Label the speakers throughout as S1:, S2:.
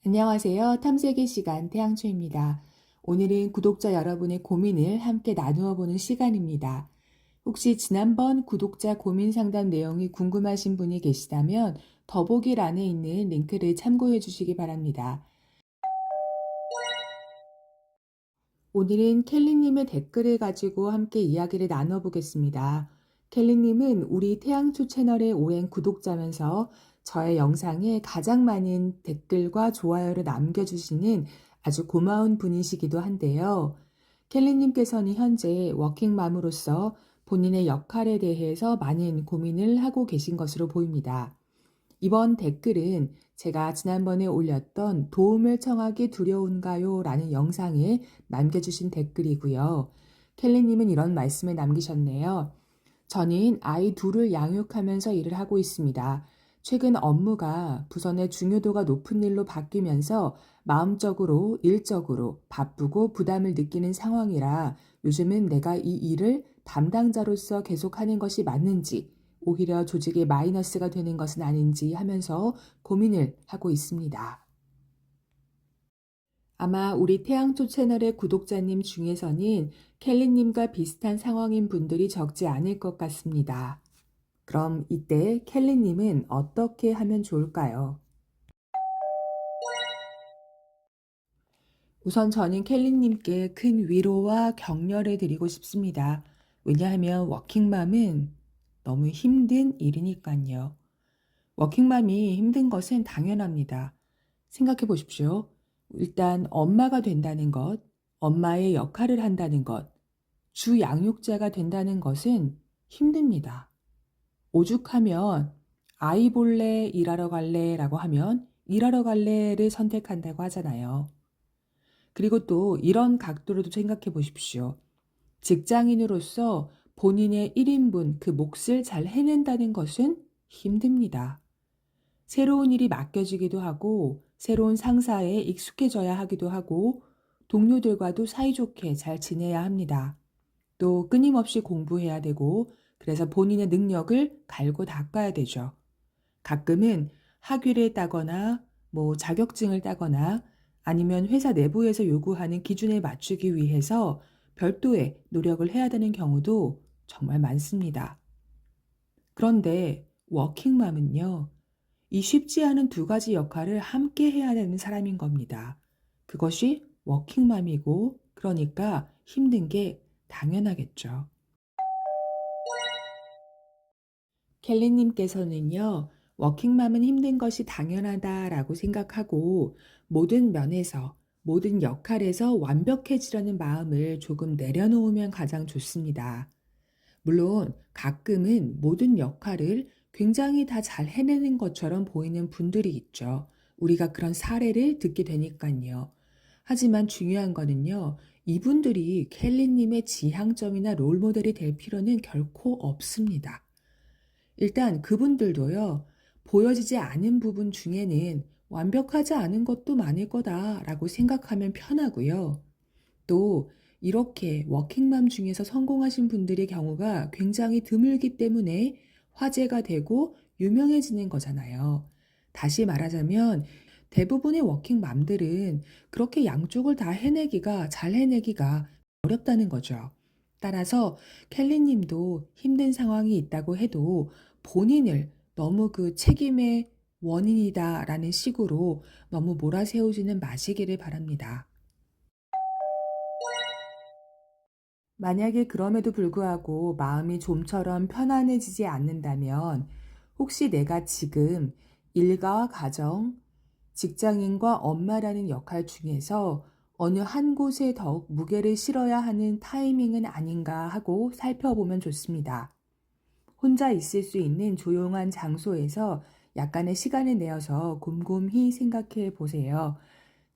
S1: 안녕하세요. 탐색의 시간 태양초입니다. 오늘은 구독자 여러분의 고민을 함께 나누어 보는 시간입니다. 혹시 지난번 구독자 고민 상담 내용이 궁금하신 분이 계시다면 더보기란에 있는 링크를 참고해 주시기 바랍니다. 오늘은 켈리님의 댓글을 가지고 함께 이야기를 나눠보겠습니다. 켈리님은 우리 태양초 채널의 오랜 구독자면서 저의 영상에 가장 많은 댓글과 좋아요를 남겨주시는 아주 고마운 분이시기도 한데요. 켈리님께서는 현재 워킹맘으로서 본인의 역할에 대해서 많은 고민을 하고 계신 것으로 보입니다. 이번 댓글은 제가 지난번에 올렸던 도움을 청하기 두려운가요? 라는 영상에 남겨주신 댓글이고요. 켈리님은 이런 말씀을 남기셨네요. 저는 아이 둘을 양육하면서 일을 하고 있습니다. 최근 업무가 부서의 중요도가 높은 일로 바뀌면서 마음적으로, 일적으로 바쁘고 부담을 느끼는 상황이라 요즘은 내가 이 일을 담당자로서 계속하는 것이 맞는지, 오히려 조직에 마이너스가 되는 것은 아닌지 하면서 고민을 하고 있습니다. 아마 우리 태양초 채널의 구독자님 중에서는 켈리님과 비슷한 상황인 분들이 적지 않을 것 같습니다. 그럼 이때 켈리님은 어떻게 하면 좋을까요? 우선 저는 켈리님께 큰 위로와 격려를 드리고 싶습니다. 왜냐하면 워킹맘은 너무 힘든 일이니까요. 워킹맘이 힘든 것은 당연합니다. 생각해 보십시오. 일단 엄마가 된다는 것, 엄마의 역할을 한다는 것, 주 양육자가 된다는 것은 힘듭니다. 오죽하면 아이 볼래, 일하러 갈래 라고 하면 일하러 갈래를 선택한다고 하잖아요. 그리고 또 이런 각도로도 생각해 보십시오. 직장인으로서 본인의 1인분 그 몫을 잘 해낸다는 것은 힘듭니다. 새로운 일이 맡겨지기도 하고 새로운 상사에 익숙해져야 하기도 하고 동료들과도 사이좋게 잘 지내야 합니다. 또 끊임없이 공부해야 되고 그래서 본인의 능력을 갈고 닦아야 되죠. 가끔은 학위를 따거나 자격증을 따거나 아니면 회사 내부에서 요구하는 기준에 맞추기 위해서 별도의 노력을 해야 되는 경우도 정말 많습니다. 그런데 워킹맘은요, 이 쉽지 않은 두 가지 역할을 함께 해야 되는 사람인 겁니다. 그것이 워킹맘이고 그러니까 힘든 게 당연하겠죠. 켈리님께서는요, 워킹맘은 힘든 것이 당연하다라고 생각하고 모든 면에서, 모든 역할에서 완벽해지려는 마음을 조금 내려놓으면 가장 좋습니다. 물론 가끔은 모든 역할을 굉장히 다 잘 해내는 것처럼 보이는 분들이 있죠. 우리가 그런 사례를 듣게 되니까요. 하지만 중요한 거는요, 이분들이 켈리님의 지향점이나 롤모델이 될 필요는 결코 없습니다. 일단 그분들도요, 보여지지 않은 부분 중에는 완벽하지 않은 것도 많을 거다라고 생각하면 편하고요. 또 이렇게 워킹맘 중에서 성공하신 분들의 경우가 굉장히 드물기 때문에 화제가 되고 유명해지는 거잖아요. 다시 말하자면 대부분의 워킹맘들은 그렇게 양쪽을 다 잘 해내기가 어렵다는 거죠. 따라서 켈리님도 힘든 상황이 있다고 해도 본인을 너무 그 책임의 원인이다라는 식으로 너무 몰아세우지는 마시기를 바랍니다. 만약에 그럼에도 불구하고 마음이 좀처럼 편안해지지 않는다면 혹시 내가 지금 일과 가정, 직장인과 엄마라는 역할 중에서 어느 한 곳에 더욱 무게를 실어야 하는 타이밍은 아닌가 하고 살펴보면 좋습니다. 혼자 있을 수 있는 조용한 장소에서 약간의 시간을 내어서 곰곰이 생각해 보세요.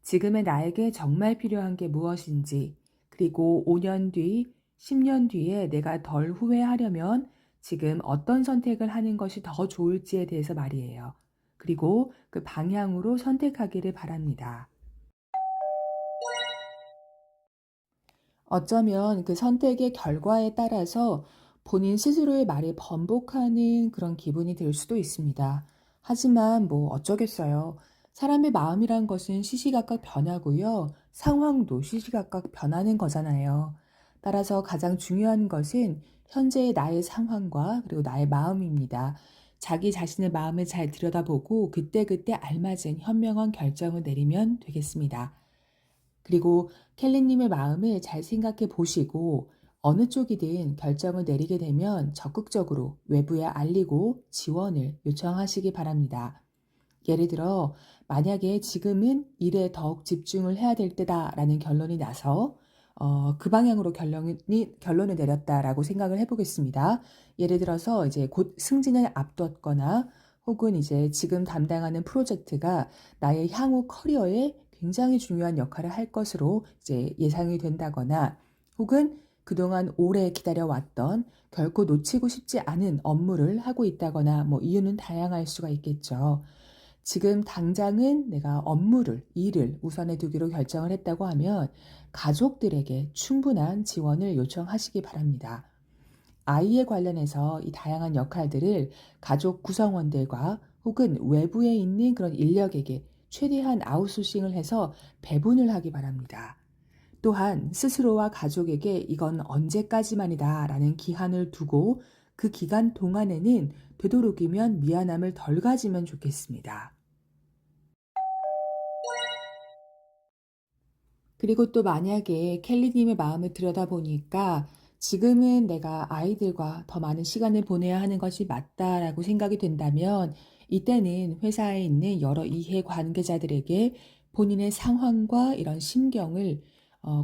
S1: 지금의 나에게 정말 필요한 게 무엇인지, 그리고 5년 뒤, 10년 뒤에 내가 덜 후회하려면 지금 어떤 선택을 하는 것이 더 좋을지에 대해서 말이에요. 그리고 그 방향으로 선택하기를 바랍니다. 어쩌면 그 선택의 결과에 따라서 본인 스스로의 말을 번복하는 그런 기분이 들 수도 있습니다. 하지만 어쩌겠어요. 사람의 마음이란 것은 시시각각 변하고요. 상황도 시시각각 변하는 거잖아요. 따라서 가장 중요한 것은 현재의 나의 상황과 그리고 나의 마음입니다. 자기 자신의 마음을 잘 들여다보고 그때그때 알맞은 현명한 결정을 내리면 되겠습니다. 그리고 켈리님의 마음을 잘 생각해 보시고 어느 쪽이든 결정을 내리게 되면 적극적으로 외부에 알리고 지원을 요청하시기 바랍니다. 예를 들어, 만약에 지금은 일에 더욱 집중을 해야 될 때다라는 결론이 나서 그 방향으로 결론을 내렸다라고 생각을 해보겠습니다. 예를 들어서 이제 곧 승진을 앞뒀거나 혹은 이제 지금 담당하는 프로젝트가 나의 향후 커리어에 굉장히 중요한 역할을 할 것으로 이제 예상이 된다거나 혹은 그동안 오래 기다려왔던 결코 놓치고 싶지 않은 업무를 하고 있다거나 뭐 이유는 다양할 수가 있겠죠. 지금 당장은 내가 업무를, 일을 우선에 두기로 결정을 했다고 하면 가족들에게 충분한 지원을 요청하시기 바랍니다. 아이에 관련해서 이 다양한 역할들을 가족 구성원들과 혹은 외부에 있는 그런 인력에게 최대한 아웃소싱을 해서 배분을 하기 바랍니다. 또한 스스로와 가족에게 이건 언제까지만이다 라는 기한을 두고 그 기간 동안에는 되도록이면 미안함을 덜 가지면 좋겠습니다. 그리고 또 만약에 켈리님의 마음을 들여다보니까 지금은 내가 아이들과 더 많은 시간을 보내야 하는 것이 맞다라고 생각이 된다면 이때는 회사에 있는 여러 이해 관계자들에게 본인의 상황과 이런 심경을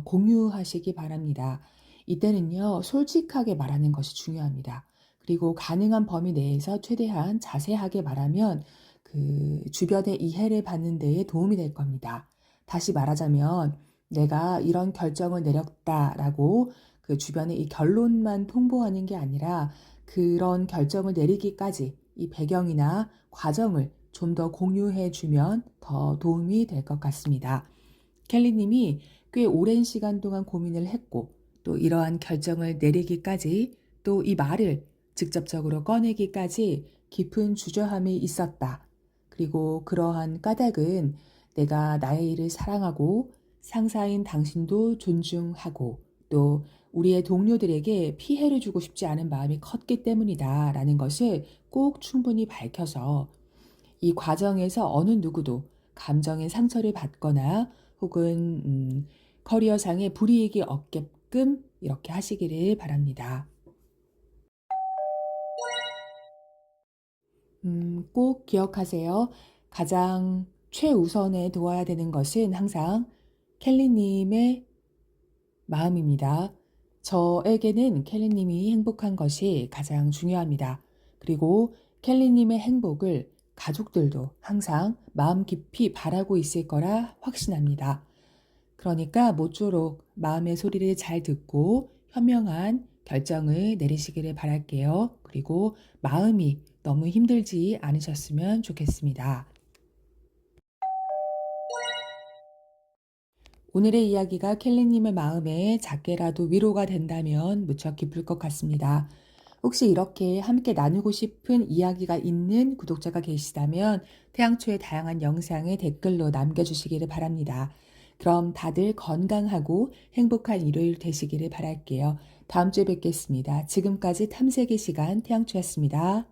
S1: 공유하시기 바랍니다. 이때는요, 솔직하게 말하는 것이 중요합니다. 그리고 가능한 범위 내에서 최대한 자세하게 말하면 그 주변의 이해를 받는 데에 도움이 될 겁니다. 다시 말하자면 내가 이런 결정을 내렸다라고 그 주변에 이 결론만 통보하는 게 아니라 그런 결정을 내리기까지 이 배경이나 과정을 좀 더 공유해 주면 더 도움이 될 것 같습니다. 켈리님이 꽤 오랜 시간 동안 고민을 했고 또 이러한 결정을 내리기까지 또 이 말을 직접적으로 꺼내기까지 깊은 주저함이 있었다. 그리고 그러한 까닭은 내가 나의 일을 사랑하고 상사인 당신도 존중하고 또 우리의 동료들에게 피해를 주고 싶지 않은 마음이 컸기 때문이다 라는 것을 꼭 충분히 밝혀서 이 과정에서 어느 누구도 감정의 상처를 받거나 혹은 커리어상의 불이익이 없게끔 이렇게 하시기를 바랍니다. 꼭 기억하세요. 가장 최우선에 두어야 되는 것은 항상 켈리님의 마음입니다. 저에게는 켈리님이 행복한 것이 가장 중요합니다. 그리고 켈리님의 행복을 가족들도 항상 마음 깊이 바라고 있을 거라 확신합니다. 그러니까 모쪼록 마음의 소리를 잘 듣고 현명한 결정을 내리시기를 바랄게요. 그리고 마음이 너무 힘들지 않으셨으면 좋겠습니다. 오늘의 이야기가 켈리님의 마음에 작게라도 위로가 된다면 무척 기쁠 것 같습니다. 혹시 이렇게 함께 나누고 싶은 이야기가 있는 구독자가 계시다면 태양초의 다양한 영상에 댓글로 남겨주시기를 바랍니다. 그럼 다들 건강하고 행복한 일요일 되시기를 바랄게요. 다음 주에 뵙겠습니다. 지금까지 탐색의 시간 태양초였습니다.